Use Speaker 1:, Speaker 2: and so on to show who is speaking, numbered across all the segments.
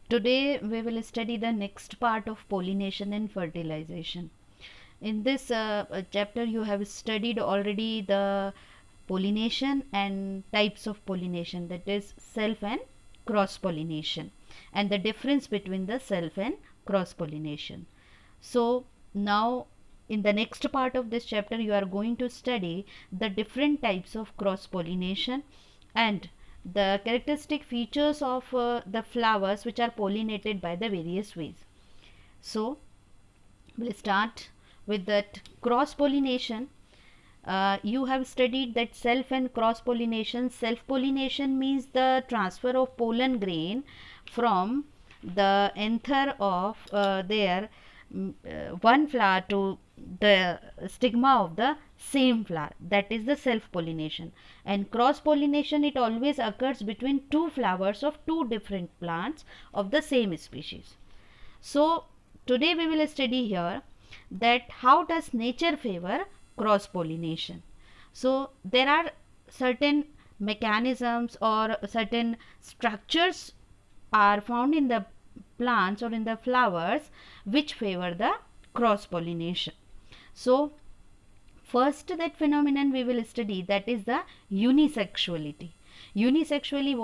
Speaker 1: Today we will study the next part of pollination and fertilization. In this chapter you have studied already the pollination and types of pollination, that is self and cross pollination, and the difference between the self and cross pollination. So now in the next part of this chapter you are going to study the different types of cross pollination and the characteristic features of the flowers which are pollinated by the various ways. So we'll start with that cross pollination. You have studied that self and cross pollination. Self pollination means the transfer of pollen grain from the anther of their one flower to the stigma of the same flower, that is the self pollination. And cross pollination, it always occurs between two flowers of two different plants of the same species. So today we will study here that how does nature favor cross pollination. So there are certain mechanisms or certain structures are found in the plants or in the flowers which favor the cross pollination. So first that phenomenon we will study, that is the unisexuality. Unisexually,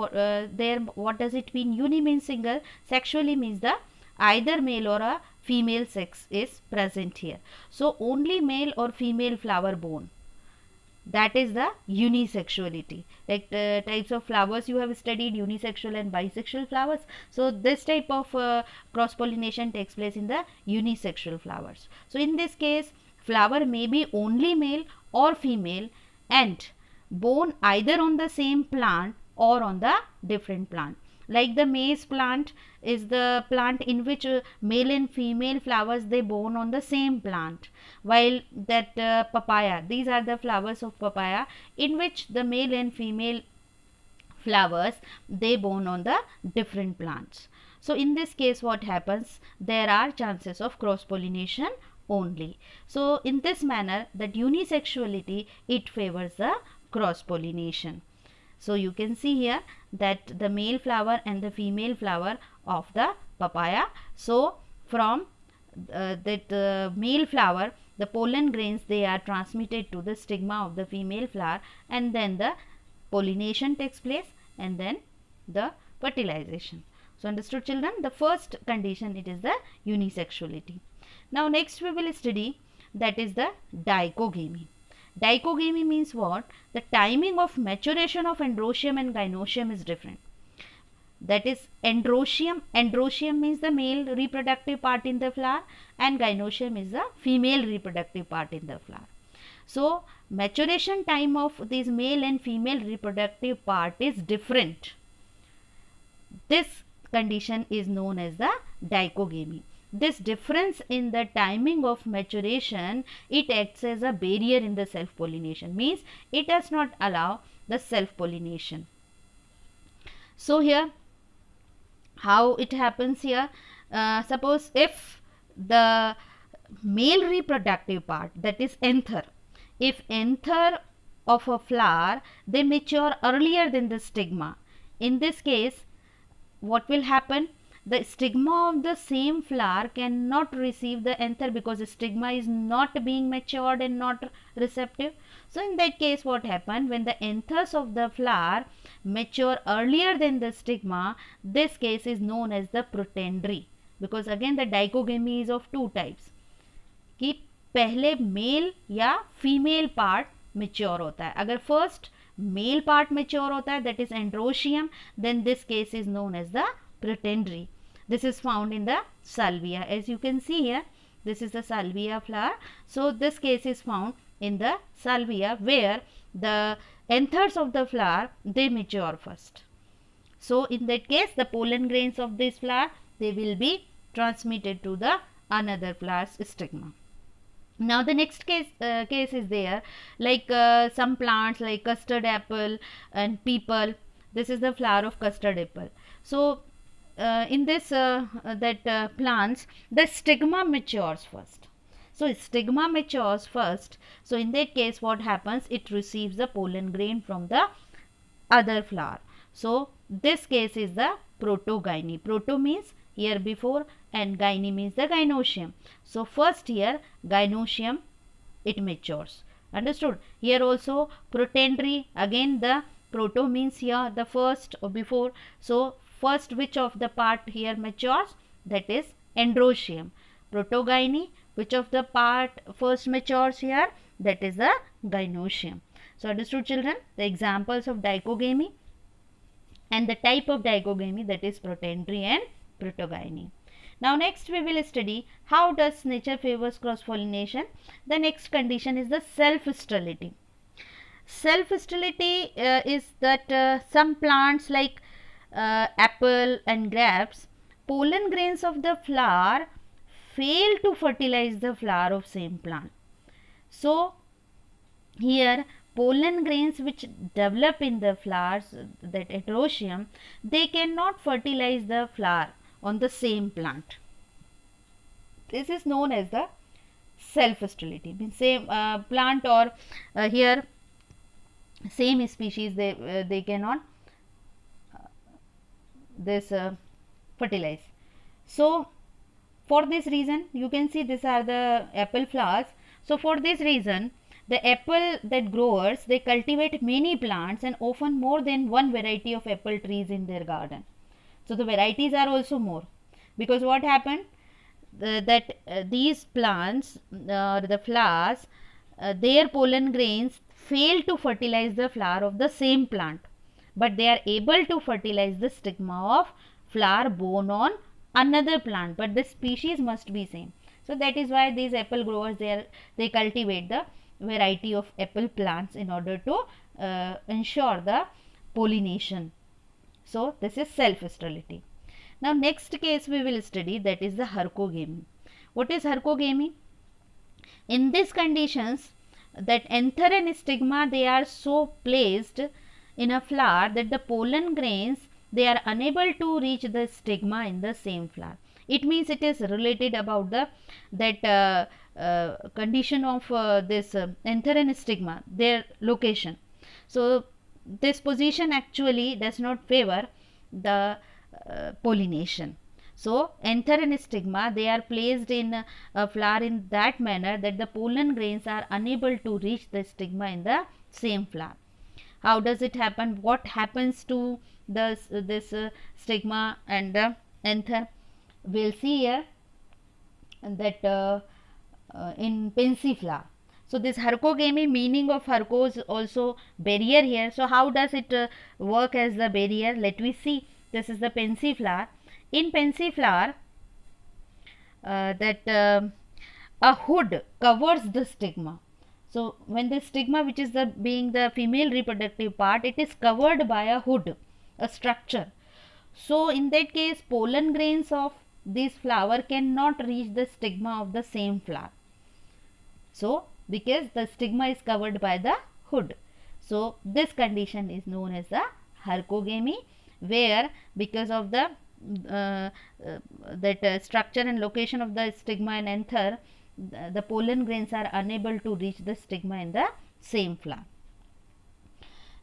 Speaker 1: what does it mean? Uni means single, sexually means the either male or a female sex is present here. So only male or female flower borne, that is the unisexuality. Like types of flowers you have studied, unisexual and bisexual flowers. So this type of cross pollination takes place in the unisexual flowers. So in this case flower may be only male or female and borne either on the same plant or on the different plant. Like the maize plant is the plant in which male and female flowers they borne on the same plant, while that papaya, these are the flowers of papaya in which the male and female flowers they borne on the different plants. So in this case what happens, there are chances of cross pollination only. So in this manner that unisexuality, it favors the cross pollination. So you can see here that the male flower and the female flower of the papaya. So from that male flower, the pollen grains they are transmitted to the stigma of the female flower, and then the pollination takes place and then the fertilization. So understood children? The first condition, it is the unisexuality. Now next we will study, that is the dichogamy. Dichogamy means what? The timing of maturation of androecium and gynoecium is different. That is androecium. Androecium means the male reproductive part in the flower and gynoecium is the female reproductive part in the flower. So maturation time of this male and female reproductive part is different. This condition is known as the dichogamy. This difference in the timing of maturation, it acts as a barrier in the self pollination, means it does not allow the self pollination. So here how it happens here, suppose if the male reproductive part, that is anther, if anther of a flower they mature earlier than the stigma, in this case what will happen, the stigma of the same flower cannot receive the anther because the stigma is not being matured and not receptive. So in that case what happen, when the anthers of the flower mature earlier than the stigma, this case is known as the protandry, because again the dichogamy is of two types, कि पहले mail या female part mature होता है. अगर first male part mature होता है, that is androecium, then this case is known as the protandry. This is found in the salvia. As you can see here, this is the salvia flower. So this case is found in the salvia where the anthers of the flower they mature first. So in that case the pollen grains of this flower they will be transmitted to the another flower's stigma. Now the next case is there, like some plants like custard apple and peepal. This is the flower of custard apple. So in this plants, the stigma matures first. So stigma matures first. So in that case what happens, it receives the pollen grain from the other flower. So this case is the protogyny. Proto means here before and gyne means the gynoecium. So first here gynoecium it matures. Understood? Here also protandry, again the proto means here the first or before. So first which of the part here matures? That is androecium. Protogyny, which of the part first matures here? That is the gynoecium. So understood children? The examples of dichogamy and the type of dichogamy, that is protandry and protogyny. Now next we will study how does nature favors cross pollination. The next condition is the self-sterility. Self-sterility is that some plants like apple and grapes, pollen grains of the flower fail to fertilize the flower of same plant. So here pollen grains which develop in the flowers, that androecium, they cannot fertilize the flower on the same plant. This is known as the self-sterility. Means same plant or here same species they cannot fertilize. So for this reason you can see these are the apple flowers. So for this reason the apple that growers, they cultivate many plants and often more than one variety of apple trees in their garden. So the varieties are also more, because what happened these plants the flowers their pollen grains fail to fertilize the flower of the same plant, but they are able to fertilize the stigma of flower borne on another plant, but the species must be same. So that is why these apple growers they cultivate the variety of apple plants in order to ensure the pollination. So this is self-sterility. Now next case we will study, that is the hercogamy. What is hercogamy? In these conditions that anther and stigma they are so placed in a flower that the pollen grains they are unable to reach the stigma in the same flower. It means it is related about the condition of this anther and stigma, their location. So this position actually does not favor the pollination. So anther and stigma they are placed in a flower in that manner that the pollen grains are unable to reach the stigma in the same flower. How does it happen? What happens to this stigma and the anther? We'll see here that in pensiflora. So this hercogamy, meaning of herco is also barrier here. So how does it work as the barrier? Let me see. This is the pensiflora. In pensiflora a hood covers the stigma. So when the stigma, which is the being the female reproductive part, it is covered by a hood, a structure. So in that case pollen grains of this flower cannot reach the stigma of the same flower. So because the stigma is covered by the hood. So this condition is known as the hercogamy, where because of the structure and location of the stigma and anther, the pollen grains are unable to reach the stigma in the same flower.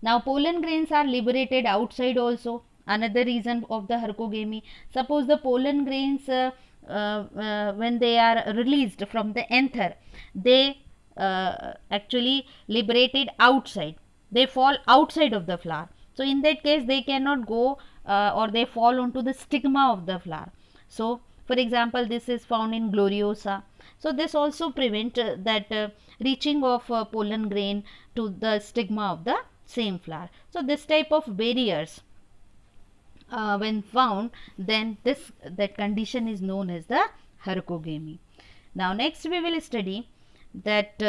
Speaker 1: Now pollen grains are liberated outside also. Another reason of the hercogamy, suppose the pollen grains when they are released from the anther, they actually liberated outside, they fall outside of the flower. So in that case they cannot go or they fall onto the stigma of the flower. So for example this is found in gloriosa. So this also prevent that reaching of pollen grain to the stigma of the same flower. So this type of barriers when found, then that condition is known as the hercogamy. Now next we will study that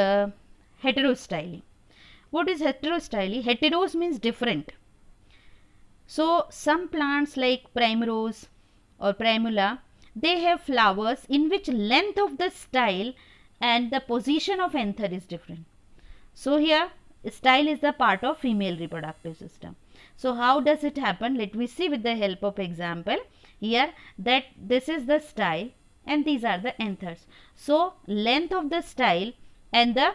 Speaker 1: heterostyly. What is heterostyly? Heteros means different. So some plants like primrose or primula, they have flowers in which length of the style and the position of anther is different. So here style is the part of female reproductive system. So how does it happen? Let me see with the help of example here, that this is the style and these are the anthers. So length of the style and the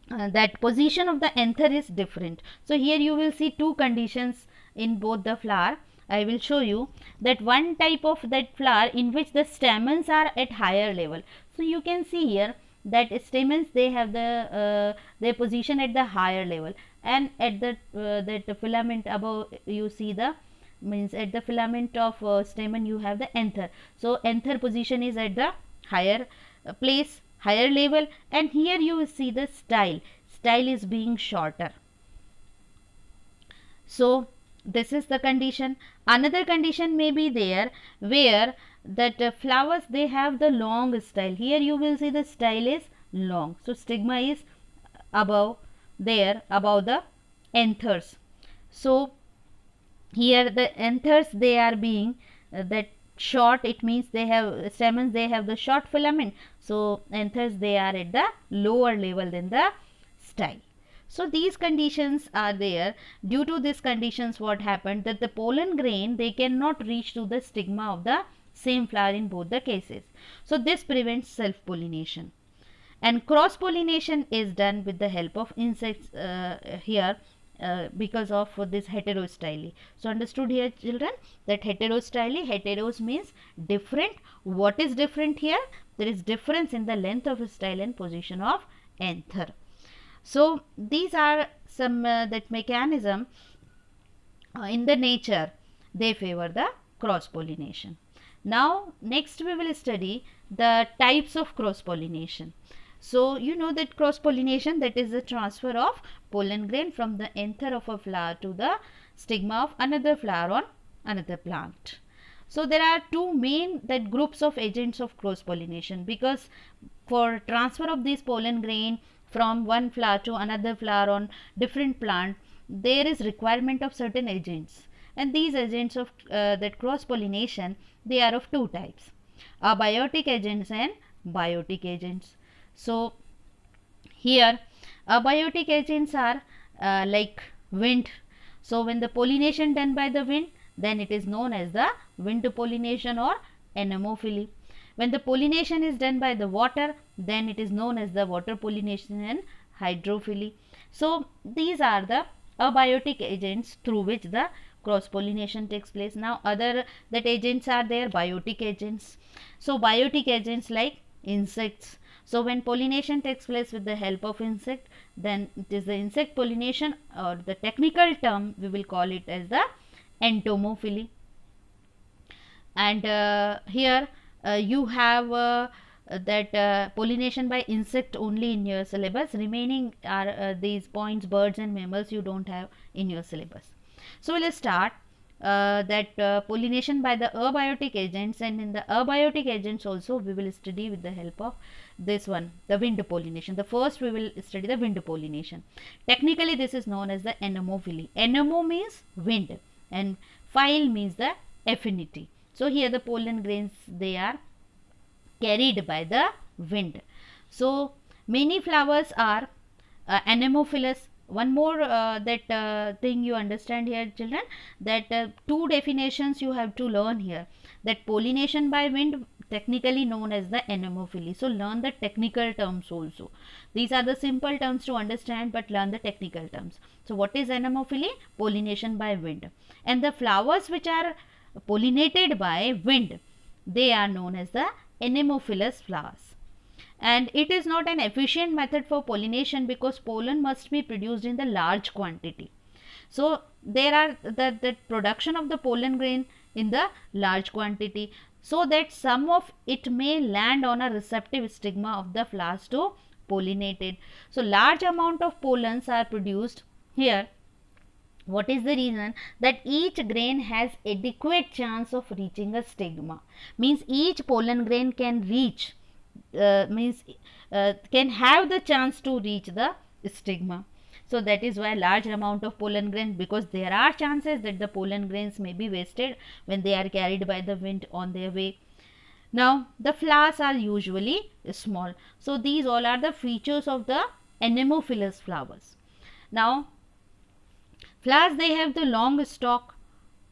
Speaker 1: that position of the anther is different. So here you will see two conditions in both the flower. I will show you that one type of that flower in which the stamens are at higher level. So you can see here that stamens, they have their position at the higher level, and at the that filament above you see the, means at the filament of stamen you have the anther. So anther position is at the higher place, higher level, and here you will see the style is being shorter. So this is the condition. Another condition may be there where that flowers, they have the long style. Here you will see the style is long, so stigma is above, there above the anthers. So here the anthers, they are being that short, it means they have stamens, they have the short filament. So anthers, they are at the lower level than the style. So these conditions are there. Due to these conditions, what happened, that the pollen grain, they cannot reach to the stigma of the same flower in both the cases. So this prevents self pollination, and cross pollination is done with the help of insects here because of this heterostyle. So understood here children, that heterostyle, heteros means different. What is different here? There is difference in the length of style and position of anther. So these are some that mechanism in the nature, they favor the cross pollination. Now next we will study the types of cross pollination. So you know that cross pollination, that is the transfer of pollen grain from the anther of a flower to the stigma of another flower on another plant. So there are two main that groups of agents of cross pollination, because for transfer of this pollen grain from one flower to another flower on different plant, there is requirement of certain agents, and these agents of that cross pollination, they are of two types: abiotic agents and biotic agents. So here abiotic agents are like wind. So when the pollination done by the wind, then it is known as the wind pollination or anemophily. When the pollination is done by the water, then it is known as the water pollination and hydrophily. So these are the abiotic agents through which the cross pollination takes place. Now other that agents are there, biotic agents. So biotic agents like insects. So when pollination takes place with the help of insect, then it is the insect pollination, or the technical term we will call it as the entomophily. And here you have that pollination by insect only in your syllabus. Remaining are these points, birds and mammals, you don't have in your syllabus. So we'll start that pollination by the abiotic agents, and in the abiotic agents also we will study with the help of this one, the wind pollination. The first we will study the wind pollination. Technically this is known as the anemophily. Anemo means wind and phyle means the affinity. So here the pollen grains, they are carried by the wind. So many flowers are anemophilous. One more that thing you understand here children, that two definitions you have to learn here, that pollination by wind, technically known as the anemophily. So learn the technical terms also. These are the simple terms to understand, but learn the technical terms. So what is anemophily? Pollination by wind. And the flowers which are pollinated by wind, they are known as the anemophilous flowers. And it is not an efficient method for pollination because pollen must be produced in the large quantity. So there are the production of the pollen grain in the large quantity, so that some of it may land on a receptive stigma of the flowers to pollinate it. So large amount of pollens are produced here. What is the reason? That each grain has adequate chance of reaching a stigma, means each pollen grain can reach can have the chance to reach the stigma. So that is why large amount of pollen grains, because there are chances that the pollen grains may be wasted when they are carried by the wind on their way. Now the flowers are usually small. So these all are the features of the anemophilous flowers. Now flowers, they have the long stalk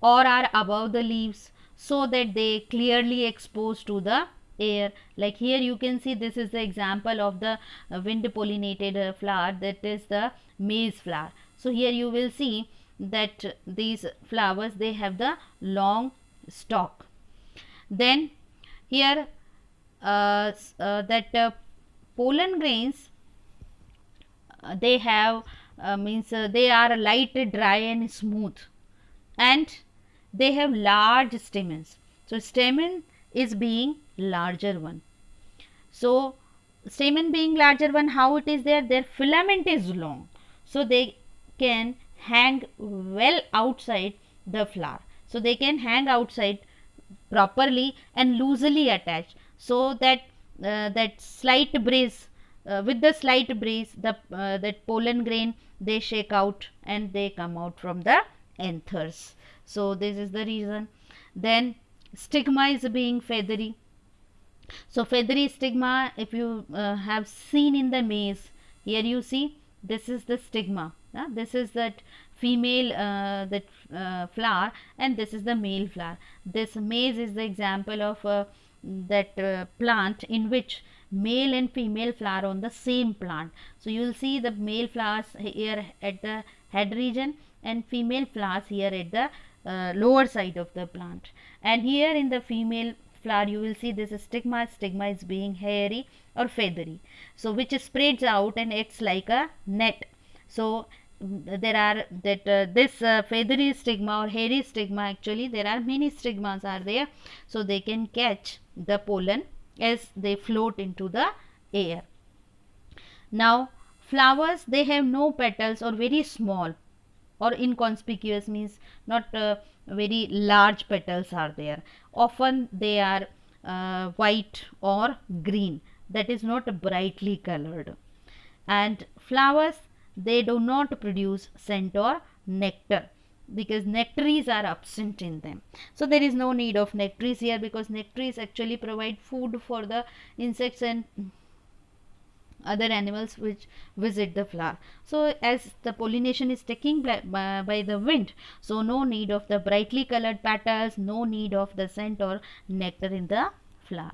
Speaker 1: or are above the leaves, so that they clearly exposed to the air. Like here you can see, this is the example of the wind pollinated flower, that is the maize flower. So here you will see that these flowers, they have the long stalk. Then here that pollen grains, they have means they are light, dry and smooth, and they have large stamens. So stamen is being larger one. So stamen being larger one, how it is there? Their filament is long, so they can hang well outside the flower. So they can hang outside properly and loosely attached, so that that slight breeze, with the slight breeze, the that pollen grain, they shake out and they come out from the anthers. So this is the reason. Then stigma is being feathery. So feathery stigma, if you have seen in the maize, here you see this is the stigma. This is that female flower, and this is the male flower. This maize is the example of that plant in which male and female flower on the same plant. So you will see the male flowers here at the head region and female flowers here at the lower side of the plant. And here in the female flower you will see this is stigma. Stigma is being hairy or feathery, so which spreads out and acts like a net. So there are that this feathery stigma or hairy stigma, actually there are many stigmas are there, so they can catch the pollen as they float into the air. Now flowers, they have no petals or very small or inconspicuous, means not very large petals are there. Often they are white or green, that is not brightly colored. And flowers, they do not produce scent or nectar, because nectaries are absent in them. So there is no need of nectaries here, because nectaries actually provide food for the insects and other animals which visit the flower. So as the pollination is taking by the wind, so no need of the brightly colored petals, no need of the scent or nectar in the flower.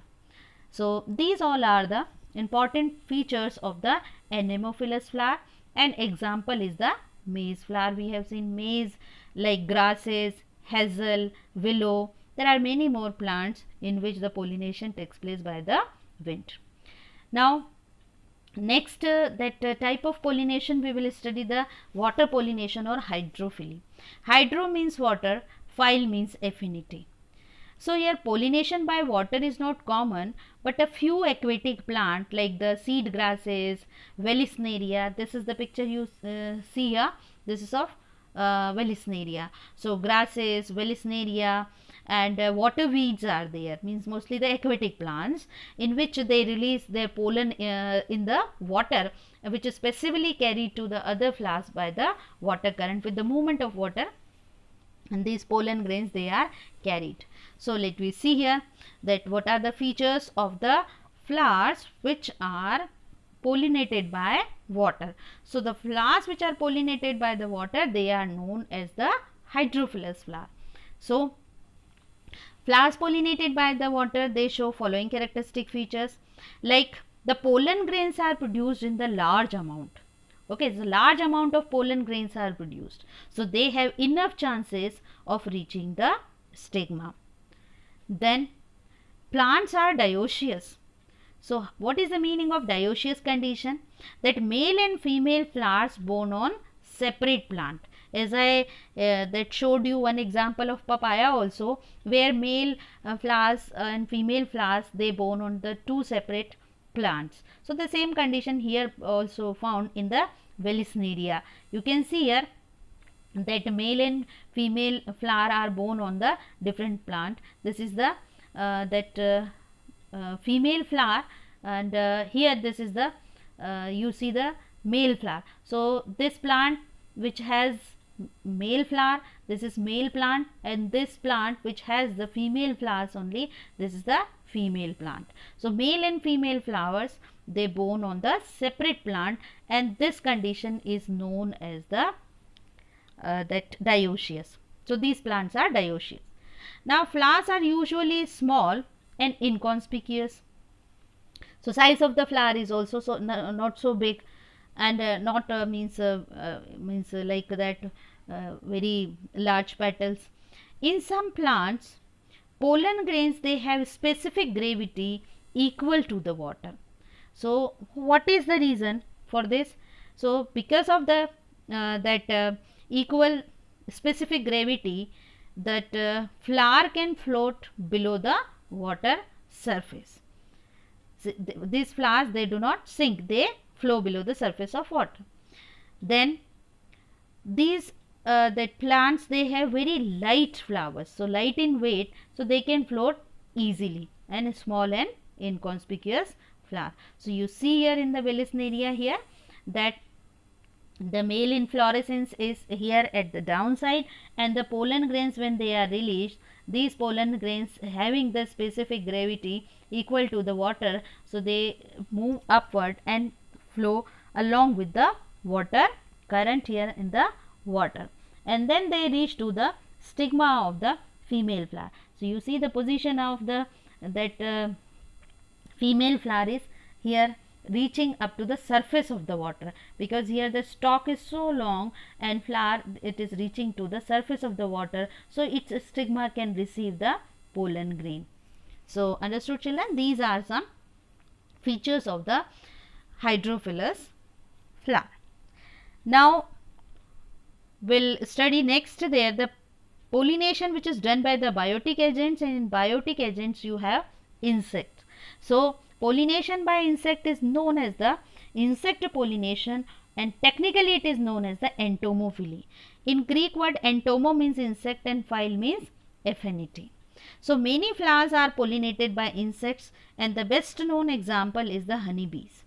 Speaker 1: So these all are the important features of the anemophilous flower. An example is the maize flower. We have seen maize, like grasses, hazel, willow. There are many more plants in which the pollination takes place by the wind. Now next type of pollination, we will study the water pollination or hydrophily. Hydro means water, phile means affinity. So here pollination by water is not common, but a few aquatic plant like the seed grasses, Vallisneria, this is the picture you see here, this is of Vallisneria. So grasses, Vallisneria and water weeds are there, means mostly the aquatic plants in which they release their pollen in the water, which is specifically carried to the other flowers by the water current. With the movement of water, and these pollen grains, they are carried. So let me see here that what are the features of the flowers which are pollinated by water. So the flowers which are pollinated by the water, they are known as the hydrophilous flower. So flowers pollinated by the water, they show following characteristic features, like the pollen grains are produced in the large amount. Okay, so large amount of pollen grains are produced, so they have enough chances of reaching the stigma. Then plants are dioecious. So what is the meaning of dioecious condition? That male and female flowers borne on separate plant. As I that showed you one example of papaya also, where male flowers and female flowers, they borne on the two separate plants. So the same condition here also found in the Vallisneria. You can see here that male and female flower are borne on the different plant. This is the female flower, and here this is the you see the male flower. So this plant which has male flower, this is male plant, and this plant which has the female flowers only, this is the female plant. So male and female flowers, they borne on the separate plant, and this condition is known as the that dioecious. So these plants are dioecious. Now flowers are usually small and inconspicuous. So size of the flower is also not so big, and not means like that very large petals. In some plants, pollen grains, they have specific gravity equal to the water. So what is the reason for this? So because of the equal specific gravity, that flower can float below the water surface. So, these flowers, they do not sink, they flow below the surface of water. Then these that plants, they have very light flowers, so light in weight, so they can float easily, and small and inconspicuous flower. So you see here in the Vallisneria here that the male inflorescence is here at the downside, and the pollen grains, when they are released, these pollen grains having the specific gravity equal to the water, so they move upward and flow along with the water current here in the water, and then they reach to the stigma of the female flower. So you see the position of the female flower is here reaching up to the surface of the water, because here the stalk is so long and flower, it is reaching to the surface of the water, so its stigma can receive the pollen grain. So understood, children? These are some features of the hydrophilous flower. Now we'll study next there the pollination which is done by the biotic agents, and in biotic agents you have insects. So pollination by insect is known as the insect pollination, and technically it is known as the entomophily. In Greek word, entomo means insect and phyle means affinity. So many flowers are pollinated by insects, and the best known example is the honeybees.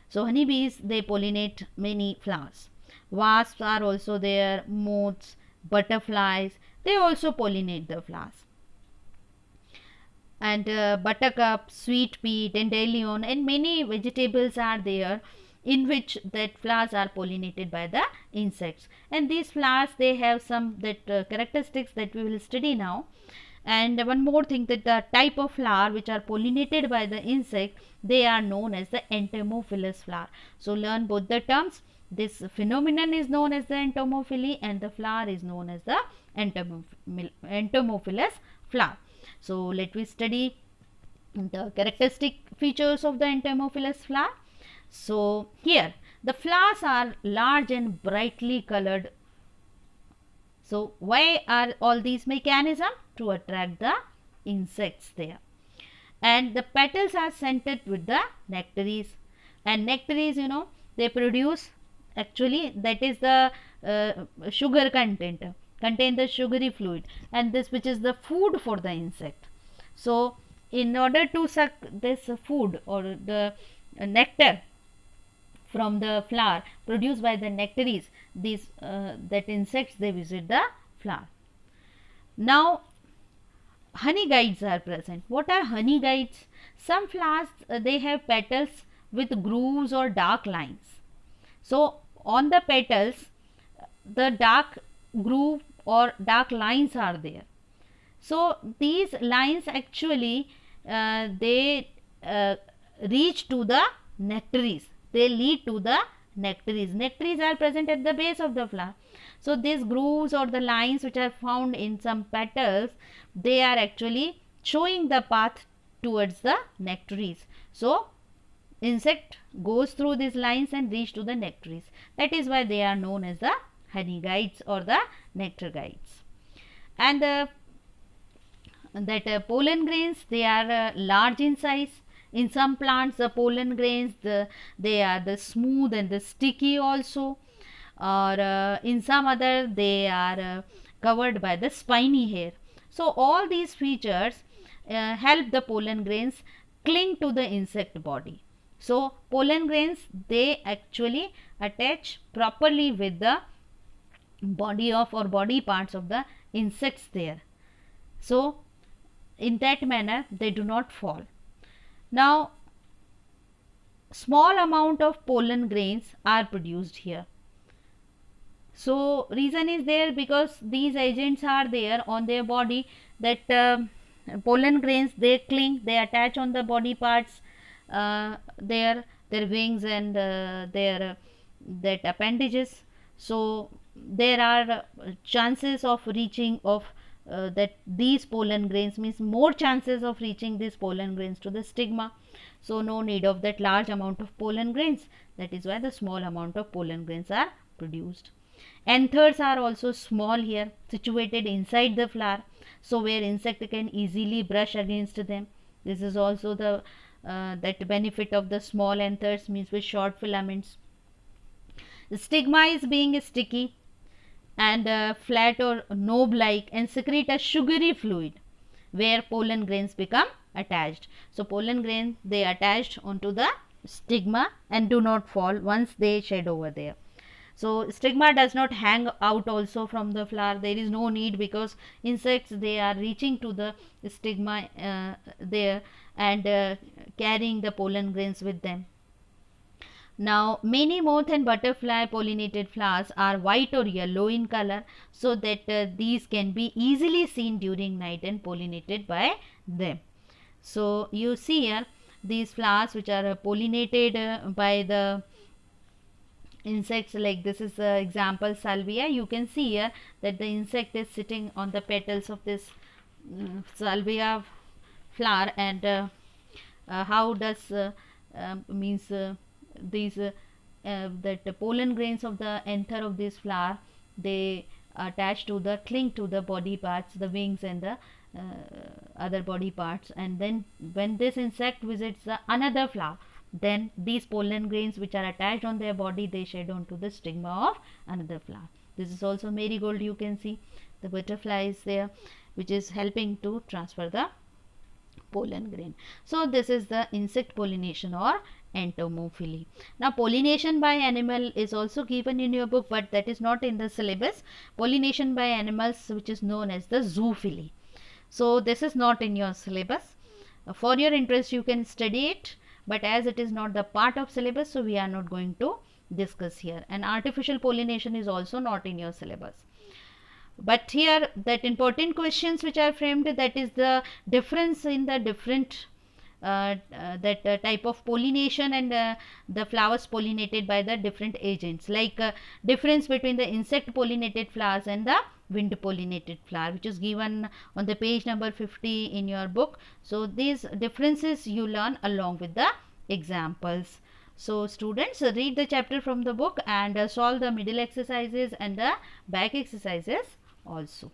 Speaker 1: So honeybees, they pollinate many flowers. Wasps are also there, moths, butterflies, they also pollinate the flowers. And buttercup, sweet pea, dandelion, and many vegetables are there in which that flowers are pollinated by the insects. And these flowers, they have some that characteristics that we will study now. And one more thing, that the type of flower which are pollinated by the insect, they are known as the entomophilous flower. So learn both the terms. This phenomenon is known as the entomophily, and the flower is known as the entomophilous flower. So let me study the characteristic features of the entomophilous flower. So here the flowers are large and brightly colored. So why are all these mechanisms? To attract the insects there. And the petals are scented with the nectaries, and nectaries, you know, they produce, actually that is the sugar contain the sugary fluid, and this which is the food for the insect. So in order to suck this food or the nectar from the flower produced by the nectaries, these that insects, they visit the flower. Now honey guides are present. What are honey guides? Some flowers, they have petals with grooves or dark lines. So on the petals, the dark groove or dark lines are there. So these lines actually they reach to the nectaries. They lead to the nectaries. Nectaries are present at the base of the flower. So these grooves or the lines which are found in some petals, they are actually showing the path towards the nectaries. So insect goes through these lines and reach to the nectaries. That is why they are known as the honey guides or the nectar guides. And pollen grains, they are large in size. In some plants, the pollen grains, they are the smooth and the sticky also, or in some other, they are covered by the spiny hair. So all these features help the pollen grains cling to the insect body. So pollen grains, they actually attach properly with the body of or body parts of the insects there. So in that manner, they do not fall. Now small amount of pollen grains are produced here. So reason is there because these agents are there on their body, that pollen grains, they cling, they attach on the body parts, their wings and their that appendages. So there are chances of reaching of that these pollen grains, means more chances of reaching these pollen grains to the stigma. So no need of that large amount of pollen grains. That is why the small amount of pollen grains are produced. Anthers are also small here, situated inside the flower, so where insect can easily brush against them. This is also the that benefit of the small anthers, means with short filaments. The stigma is being sticky and flat or knob like and secrete a sugary fluid where pollen grains become attached. So pollen grains, they attached onto the stigma and do not fall once they shed over there. So stigma does not hang out also from the flower. There is no need, because insects, they are reaching to the stigma there and carrying the pollen grains with them. Now many moth and butterfly pollinated flowers are white or yellow in color, so that these can be easily seen during night and pollinated by them. So you see here these flowers which are pollinated by the insects, like this is the example salvia. You can see here that the insect is sitting on the petals of this salvia flower, and how does means these that the pollen grains of the anther of this flower, they attach to the, cling to the body parts, the wings and the other body parts, and then when this insect visits the another flower, then these pollen grains which are attached on their body, they shed onto the stigma of another flower. This is also marigold. You can see the butterfly is there, which is helping to transfer the pollen grain. So this is the insect pollination or entomophily. Now pollination by animal is also given in your book, but that is not in the syllabus. Pollination by animals, which is known as the zoophily. So this is not in your syllabus. For your interest you can study it, but as it is not the part of syllabus, so we are not going to discuss here. And artificial pollination is also not in your syllabus. But here that important questions which are framed, that is the difference in the different type of pollination and the flowers pollinated by the different agents, like difference between the insect pollinated flowers and the wind pollinated flower, which is given on the page number 50 in your book. So these differences you learn along with the examples. So students, read the chapter from the book and solve the middle exercises and the back exercises also.